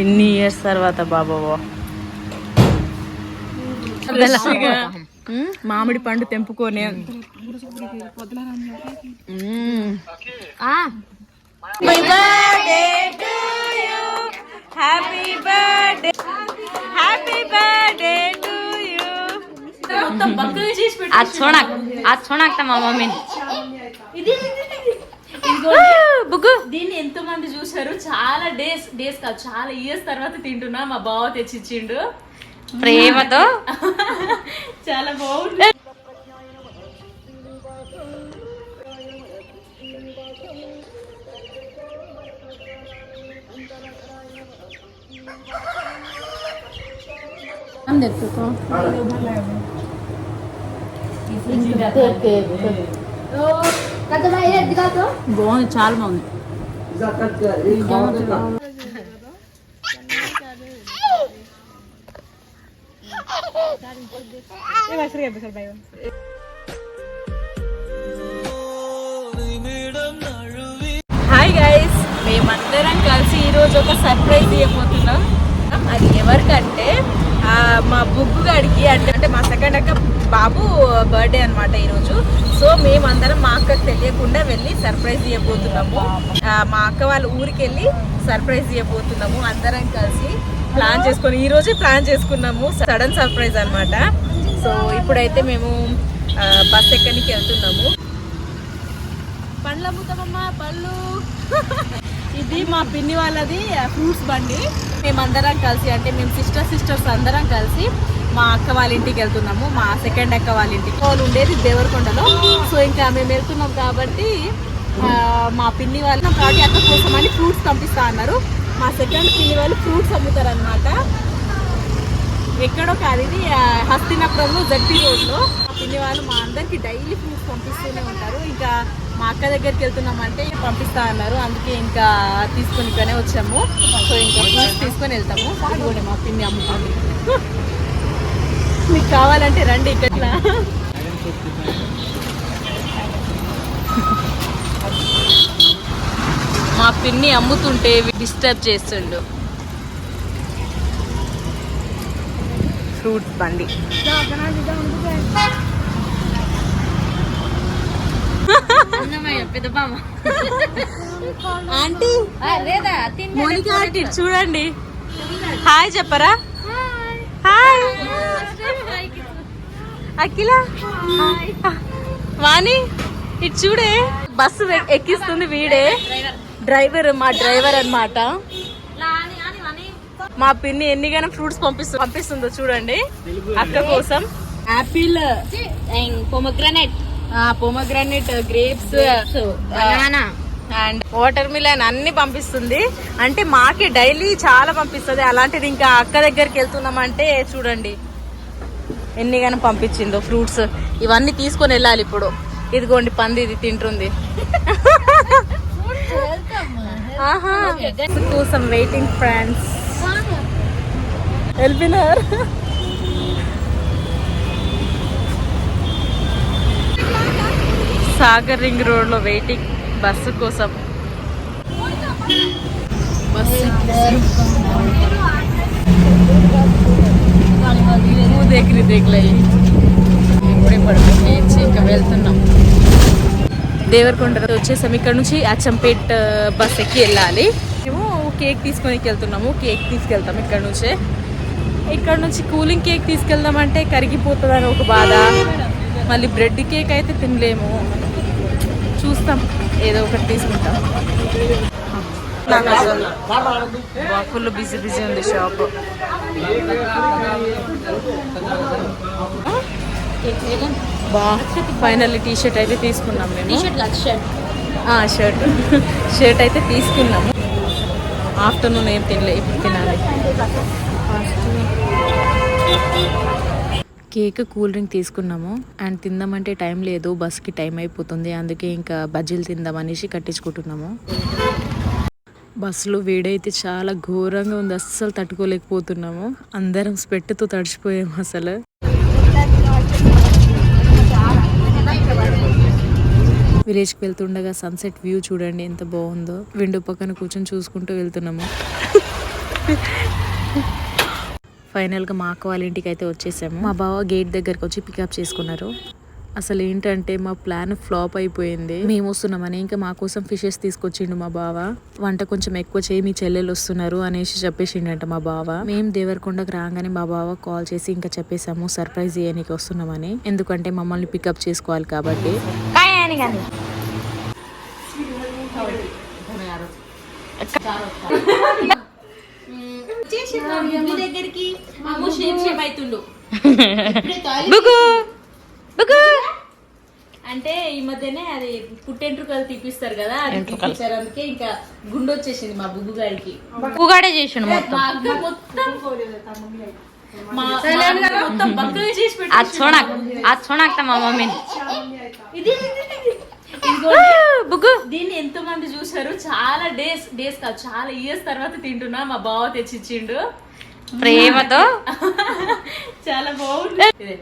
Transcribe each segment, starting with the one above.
ఎన్ని ఇయర్స్ తర్వాత బాబా మామిడి పండు తెంపుకొని happy birthday happy birthday to you. आज छोड़ाक మా మమ్మీని బుగ్గు. దీన్ని ఎంతో మంది చూసారు. చాలా డేస్ కాదు, చాలా ఇయర్స్ తర్వాత తింటున్నా. మా బావ తెచ్చిచ్చిండు ప్రేమతో. చాలా బాగుంది. బాగుంది, చాలా బాగుంది. హాయ్ గైస్, మేమందరం కలిసి ఈరోజు ఒక సర్ప్రైజ్ ఇవ్వబోతున్నాం. అది ఎవరికంటే మా బుగ్గు గాడికి, అంటే మా సెకండ్ అక్క బాబు బర్త్డే అనమాట ఈరోజు. సో మేమందరం మా అక్కకు తెలియకుండా వెళ్ళి సర్ప్రైజ్ ఇవ్వబోతున్నాము. మా అక్క వాళ్ళ ఊరికి వెళ్ళి సర్ప్రైజ్ ఇవ్వబోతున్నాము. అందరం కలిసి ప్లాన్ చేసుకొని ఈరోజే ప్లాన్ చేసుకున్నాము. సడన్ సర్ప్రైజ్ అనమాట. సో ఇప్పుడైతే మేము బస్ ఎక్కడికి వెళ్తున్నాము. పండ్లు అమ్ముతామమ్మా, పళ్ళు. ఇది మా పిన్ని వాళ్ళది ఫ్రూట్స్ బండి. మేమందరం కలిసి, అంటే మేము సిస్టర్స్ అందరం కలిసి మా అక్క వాళ్ళ ఇంటికి వెళ్తున్నాము. మా సెకండ్ అక్క వాళ్ళ ఇంటికి. వాళ్ళు ఉండేది దేవరకొండలో. సో ఇంకా మేము వెళ్తున్నాం కాబట్టి మా పిన్ని వాళ్ళు కాబట్టి అక్క కోసం అని ఫ్రూట్స్ పంపిస్తా అన్నారు. మా సెకండ్ పిన్ని వాళ్ళు ఫ్రూట్స్ అమ్ముతారు అనమాట. ఎక్కడో కాదు, ఇది హస్తినాపురంలో జడ్పీ రోడ్లో. మా పిన్ని వాళ్ళు మా అందరికి డైలీ ఫ్రూట్స్ పంపిస్తూనే ఉంటారు. ఇంకా మా అక్క దగ్గరికి వెళ్తున్నామంటే పంపిస్తా అన్నారు. అందుకే ఇంకా తీసుకునికనే వచ్చాము. సో ఇంకా ఫ్రూట్స్ తీసుకొని వెళ్తాము. ఇదిగోండి మా పిన్ని అమ్ముతుంది. మీకు కావాలంటే రండి ఇక్కడ. మా పిన్ని అమ్ముతుంటే డిస్టర్బ్ చేస్తుండు. ఫ్రూట్ బండి. ఆంటీ మోనికా ఆంటీ చూడండి, హాయ్ చెప్పరా. హాయ్ అఖిల, వాణి ఇటు చూడే. బస్సు ఎక్కిస్తుంది వీడే డ్రైవర్, మా డ్రైవర్ అన్నమాట. మా పిన్ని ఎన్నిగానో ఫ్రూట్స్ పంపిస్తుందో చూడండి అక్క కోసం. Apple, pomegranate, grapes, banana and water melon అన్ని పంపిస్తుంది. అంటే మాకే డైలీ చాలా పంపిస్తుంది. అలాంటిది ఇంకా అక్క దగ్గరికి వెళ్తున్నామంటే చూడండి ఎన్నిగానో పంపించిందో ఫ్రూట్స్. ఇవన్నీ తీసుకొని వెళ్ళాలి ఇప్పుడు. ఇదిగోండి పంది, ఇది తింటుంది. కోసం వెయిటింగ్ ఫ్రెండ్స్. వెళ్ళినారు. సాగర్ రింగ్ రోడ్ లో వెయిటింగ్ బస్సు కోసం. ఇప్పుడే పడుతుంది. ఇంకా వెళ్తున్నాం దేవరకొండ వచ్చేసాం. ఇక్కడ నుంచి అచ్చంపేట్ బస్ ఎక్కి వెళ్ళాలి. మేము కేక్ తీసుకొని వెళ్తున్నాము. కేక్ తీసుకెళ్తాం ఇక్కడ నుంచే. ఇక్కడ నుంచి కూలింగ్ కేక్ తీసుకెళ్దామంటే కరిగిపోతుందని ఒక బాధ. మళ్ళీ బ్రెడ్ కేక్ అయితే తినలేము. చూస్తాం, ఏదో ఒకటి తీసుకుంటాం. ఫుల్ బిజీ ఉంది షాప్. ఫైనల్లీ టీ షర్ట్ అయితే తీసుకున్నాం మేము. షర్ట్ అయితే తీసుకున్నాము. ఆఫ్టర్నూన్ ఏం తినలే, ఇప్పుడు తినాలి. కేక్, కూల్ డ్రింక్ తీసుకున్నాము. అండ్ తిందామంటే టైం లేదు, బస్కి టైం అయిపోతుంది. అందుకే ఇంకా బజ్జీలు తిందామనేసి కట్టించుకుంటున్నాము. బస్సులో వేడైతే చాలా ఘోరంగా ఉంది, అస్సలు తట్టుకోలేకపోతున్నాము. అందరం స్వెట్తో తడిచిపోయాము అసలు. విలేజ్కి వెళ్తుండగా సన్సెట్ వ్యూ చూడండి ఎంత బాగుందో. విండో పక్కన కూర్చొని చూసుకుంటూ వెళ్తున్నాము. ఫైనల్ గా మా అక్క వాళ్ళ ఇంటికి అయితే వచ్చేసాము. మా బావ గేట్ దగ్గరకు వచ్చి పికప్ చేసుకున్నారు. అసలు ఏంటంటే మా ప్లాన్ ఫ్లాప్ అయిపోయింది. మేము వస్తున్నామని ఇంకా మా కోసం ఫిషెస్ తీసుకొచ్చిండు మా బావ. వంట కొంచెం ఎక్కువ చేయి, మీ చెల్లెలు వస్తున్నారు అనేసి చెప్పేసిండంట మా బావ. మేము దేవరకొండకు రాగానే మా బావ కాల్ చేసి ఇంకా చెప్పేసాము సర్ప్రైజ్ చేయడానికి వస్తున్నామని. ఎందుకంటే మమ్మల్ని పికప్ చేసుకోవాలి కాబట్టి. దగ్గరికి అవుతుండు అంటే ఈ మధ్యనే అది పుట్టెంట్రుకలు తీపిస్తారు కదా, అది తీపిచ్చారు. అందుకే ఇంకా గుండు వచ్చేసింది మా బుగ్గు గారికి. బుగ్గుగాడే చేసిండు మొత్తం. మా అక్క మొత్తం బక్కగా చేసి చూడక్తా మా మమ్మీని. బుగ్గు దీన్ని ఎంతో మంది చూసారు. చాలా డేస్ కాదు, చాలా ఇయర్స్ తర్వాత తింటున్నా. మా బావ తెచ్చిచ్చిండు ప్రేమతో. చాలా బాగుంది.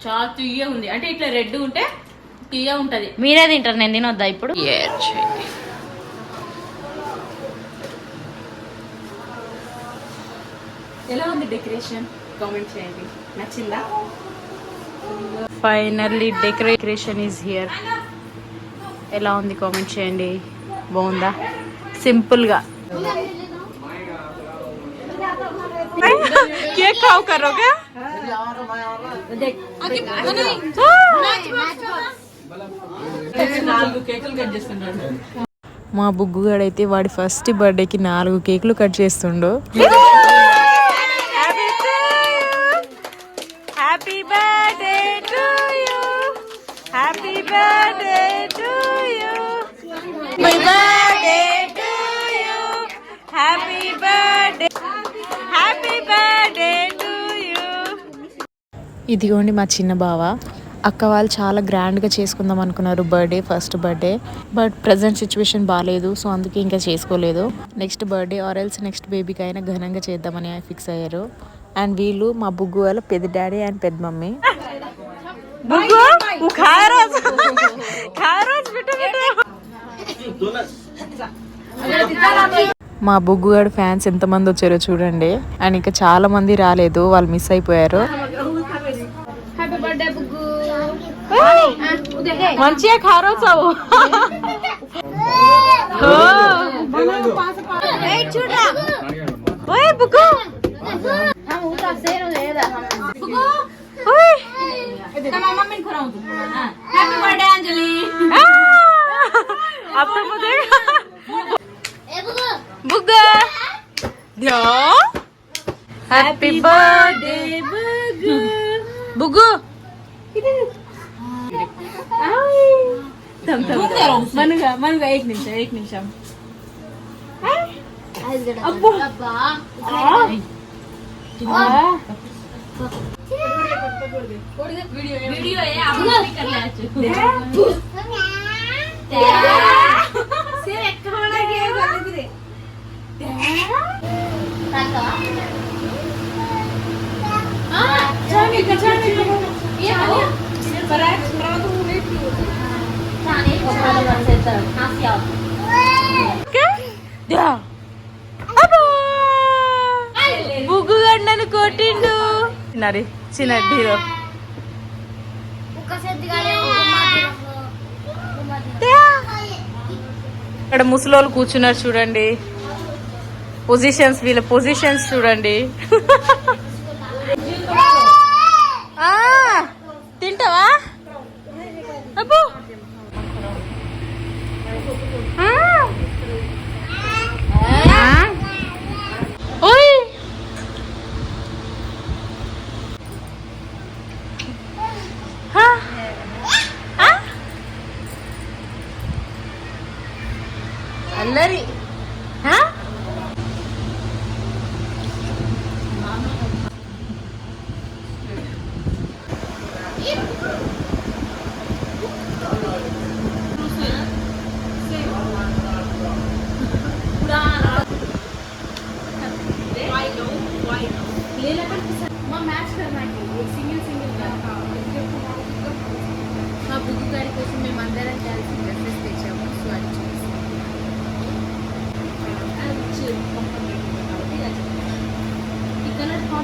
చాలా తీయ ఉంది, అంటే ఇట్లా రెడ్ ఉంటే తీయ ఉంటది. మీరే తింటారు, నేను తినొద్దా ఇప్పుడు? ఎలా ఉంది డెకరేషన్? కామెంట్ చేయండి, నచ్చిందా? Finally decoration is here. ఎలా ఉంది కామెంట్ చేయండి. బాగుందా? సింపుల్ గా కేక్ खाओ करोगे? మా బుగ్గుగాడైతే వాడి ఫస్ట్ బర్త్డేకి 4 కేకులు కట్ చేస్తుండు. Happy birthday to you, happy birthday to you, happy birthday to you, happy birthday, happy birthday to you. ఇదిగోండి మా చిన్న బావ. అక్క వాళ్ళు చాలా గ్రాండ్గా చేసుకుందాం అనుకున్నారు birthday, first birthday. But present situation బాగాలేదు, సో అందుకే ఇంకా చేసుకోలేదు. Next birthday or else next బేబీకి అయినా ఘనంగా చేద్దామని ఫిక్స్ అయ్యారు. అండ్ వీళ్ళు మా బుగ్గు వాళ్ళ పెద్ద డాడీ అండ్ పెద్ద మమ్మీ. మా బుగ్గుగాడు ఫ్యాన్స్ ఎంతమంది వచ్చారో చూడండి. అండ్ ఇంకా చాలా మంది రాలేదు, వాళ్ళు మిస్ అయిపోయారు. మంచిగా ఖారోసావు. Happy birthday Anjali. Happy birthday Buggu. మనుగా एक निमिषम. वीडियो है आप भी कर ले से एक खाना के कर दे हां जाने ये पर प्रवाद लेट जाने को वाला से तर हासिया దా బుగ్గు గండను కొట్టిండు. నరి చిన్న హీరో ఇక్కడ ముసలోళ్ళు కూర్చున్నారు చూడండి. పొజిషన్స్, వీళ్ళ పొజిషన్స్ చూడండి. తింటావా అబ్బో? అల్లరి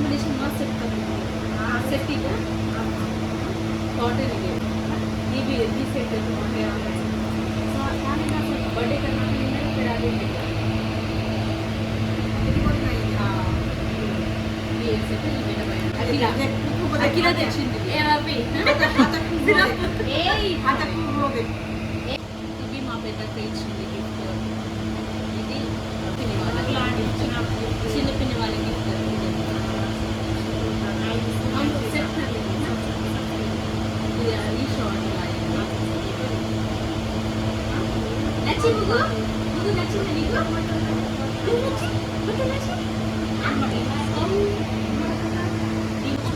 कॉम्बिनेशन मस्त सेट करते सेट ठीक है कॉटन है ये भी सेट है बर्थडे करना भी नहीं फिर आगे ये सेट है मेरा अखिला తెచ్చింది ఏ హ్యాపీ ఏయ్ హాతకు రోగే ఇది మా పెద్దకి ఇచ్చింది గిఫ్ట్ ఇది పిన్ని వాళ్ళకి చిన్న పిన్ని వాళ్ళకి గిఫ్ట్ ఈ షార్ట్ నచ్చి ముగ్గు నచ్చింది నీకు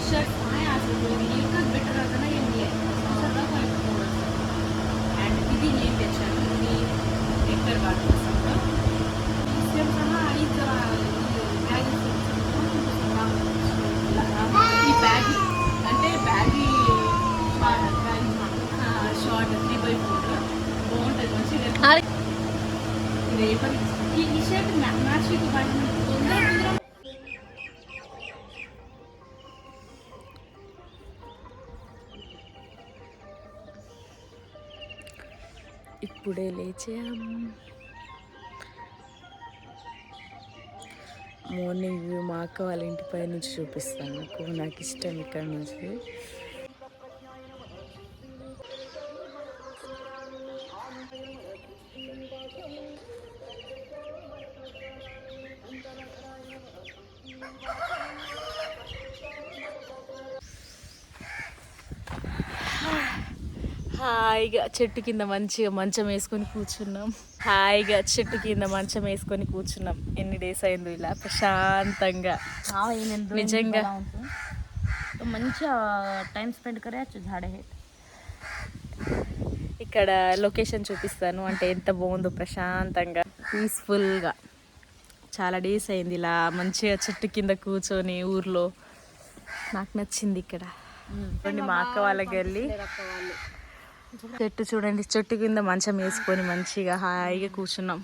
शर्ट आहे असं एकच बेटर राहतं ना एम सगळं फरक पडतो अँड किती नाही त्याच्या मी एकतर काढतो सगळं सिस्टमचा आईच ఈ బ్యాగ్ అంటే బ్యాగీ షార్ట్ 3x4 బాగుంటుంది మంచిగా రేపటి ఈ షర్ట్ మ్యాచ్ తొందర ఇప్పుడే లేచాం మార్నింగ్ వ్యూ మా అక్క వాళ్ళ ఇంటి పై నుంచి చూపిస్తాను నాకు ఇష్టం ఇక్కడ నుంచి హాయిగా చెట్టు కింద మంచిగా మంచం వేసుకొని కూర్చున్నాం ఎన్ని డేస్ అయిందో ఇలా ప్రశాంతంగా నిజంగా మంచిగా టైం స్పెండ్ కరేయచ్చు झाड़े है ఇక్కడ లొకేషన్ చూపిస్తాను అంటే ఎంత బాగుందో ప్రశాంతంగా పీస్ఫుల్గా చాలా డేస్ అయింది ఇలా మంచిగా చెట్టు కింద కూర్చొని ఊర్లో నాకు నచ్చింది ఇక్కడ మా అక్క వాళ్ళకి వెళ్ళి చెట్టు చూడండి చెట్టు కింద మంచం వేసుకొని మంచిగా హాయిగా కూర్చున్నాం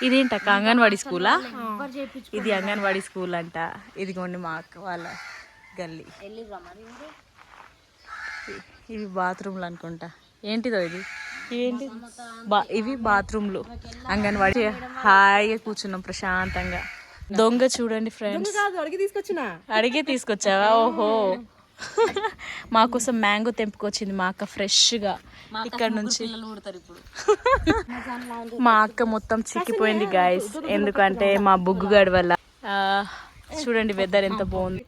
ఇదేంటక్క అంగన్వాడీ స్కూలా ఇది అంగన్వాడీ స్కూల్ అంట ఇదిగోండి మా అక్క వాళ్ళ గల్లీ ఇవి బాత్రూమ్లు అనుకుంటా ఏంటిదో ఇవేంటి ఇవి బాత్రూమ్లు అంగన్వాడీ హాయిగా కూర్చున్నాం ప్రశాంతంగా దొంగ చూడండి ఫ్రెండ్స్ అడిగే తీసుకొచ్చావా ఓహో మా కోసం మ్యాంగో తెంపుకొచ్చింది మా అక్క ఫ్రెష్గా ఇక్కడ నుంచి మా అక్క మొత్తం చిక్కిపోయింది గాయస్ ఎందుకంటే మా బుగ్గుగాడి వల్ల చూడండి వెదర్ ఎంత బాగుంది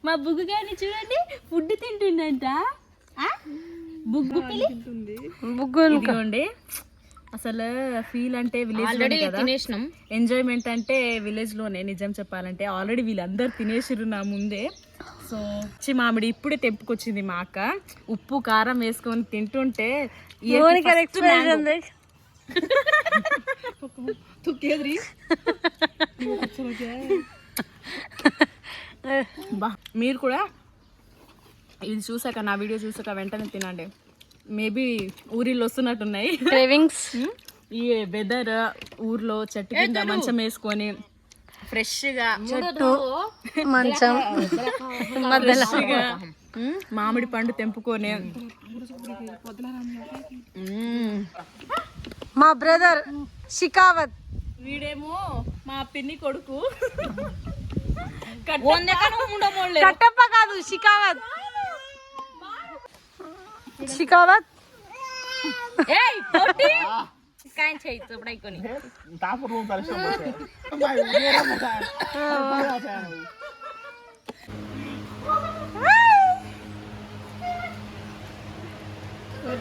మా బుగ్గుగాడిని చూడండి ఫుడ్ తింటుండంట బుగ్గు బుగ్గుండి అసలు ఫీల్ అంటే విలేజ్ తినేసినాం ఎంజాయ్మెంట్ అంటే విలేజ్ లోనే నిజం చెప్పాలంటే ఆల్రెడీ వీళ్ళందరూ తినేసిరు నా ముందే సో మామిడి ఇప్పుడే తెంపుకొచ్చింది మా అక్క ఉప్పు కారం వేసుకొని తింటుంటే మీరు కూడా ఇది చూసాక నా వీడియో చూసాక వెంటనే తినండి మేబీ ఊరిలో వస్తున్నట్టున్నాయి క్రేవింగ్స్ ఈ వెదర్ ఊర్లో చెట్టు కింద మంచం వేసుకొని ఫ్రెష్గా చెట్టు మంచం ఫ్రెష్గా మామిడి పండు తెంపుకొని మా బ్రదర్ షికావత్ వీడేమో మా పిన్ని కొడుకు కట్టప్ప కాదు షికావత్ షికావత్ काय छायचं पडायकोनी ताप रूम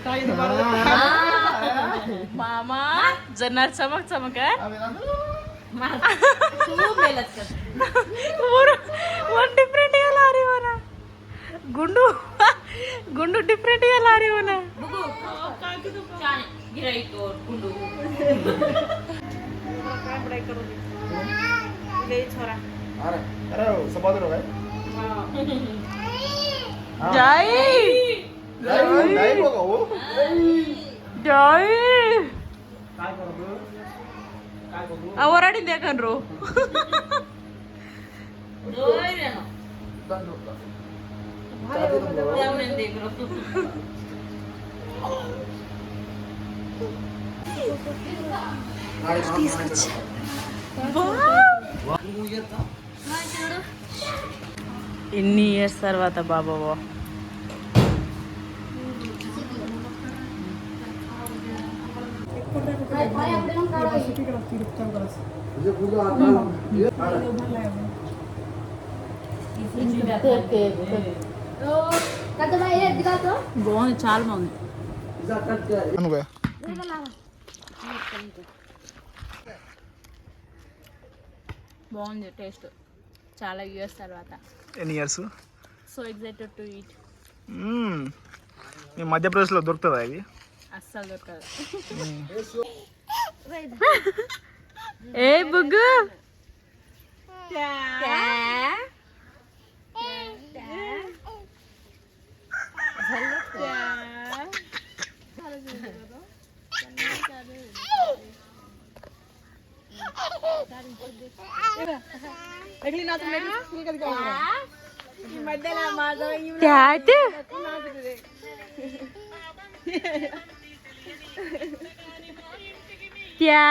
चालू मामा जनार चमक चमक वन डिफरेंट ला रही हो ना गुंडू गुंडू डिफरेंट ला रही हो ना गिराई को गुंडू काय पढ़ाई करोगे ले छोरा अरे अरे सबादरो है जाई जाई बोगा वो जाई काय करू काय करू आवराडी देखन रो ఎన్ని ఇయర్స్ తర్వాత బాబా బాగుంది, చాలా బాగుంది. బాగుంది టేస్ట్, చాలా ఇయర్స్ తర్వాత. ఎన్ని years? So excited to eat. మీ మధ్యప్రదేశ్లో దొరుకుతుందా ఇది? అస్సలు దొరకదు. ఏ బుగ్గు क्या